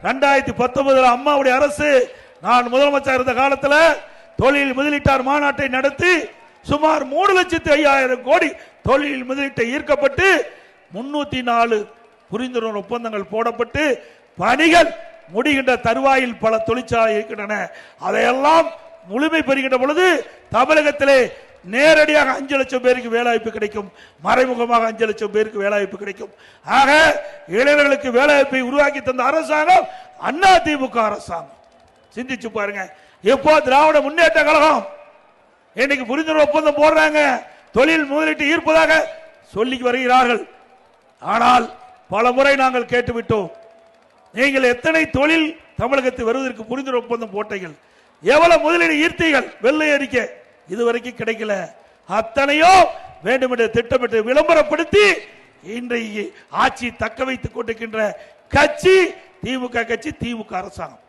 2019 அம்மாவுடைய அரசு நான் முதலமைச்சர் இருந்த காலத்தில் தொழில் முதலீட்டார் மாநாட்டை நடத்தி சுமார் 3,05,000 கோடி தொழில் முதலீட்டை ஈர்க்கப்பட்டு 304 புரிந்துணர்வு ஒப்பந்தங்கள் போடப்பட்டு பணிகள் முடிகின்ற தருவாயில் பல தொழிற்சாலை இருக்கின்றன. அதையெல்லாம் முழுமை பெறுகின்ற பொழுது தமிழகத்திலே நேரடியாக 5 லட்சம் பேருக்கு வேலைவாய்ப்பு கிடைக்கும், மறைமுகமாக 5 லட்சம் பேருக்கு வேலைவாய்ப்பு கிடைக்கும். ஆக இளைஞர்களுக்கு வேலைவாய்ப்பை உருவாக்கி தந்த அரசாங்கம் அண்ணா திமுக அரசாங்கம். சிந்திச்சு பாருங்க. எப்போ திராவிட முன்னேற்ற கழகம் இன்னைக்கு புரிந்துணர்வு ஒப்பந்தம் போடுறாங்க, தொழில் முதலீட்டு ஈர்ப்பதாக சொல்லி வருகிறார்கள். ஆனால் பல முறை நாங்கள் கேட்டுவிட்டோம், நீங்கள் எத்தனை தொழில் தமிழகத்தில் வருவதற்கு புரிந்துணர்வு ஒப்பந்தம் போட்டீர்கள், எவ்வளவு முதலீடு ஈர்த்தீர்கள்? வெள்ளை அறிக்கை இதுவரைக்கும் கிடைக்கல. அத்தனையோ வேண்டுமென்று திட்டமிட்டு விளம்பரப்படுத்தி இன்றைக்கு ஆட்சி தக்க வைத்துக் கொண்டிருக்கின்ற கட்சி திமுக கட்சி, திமுக அரசாங்கம்.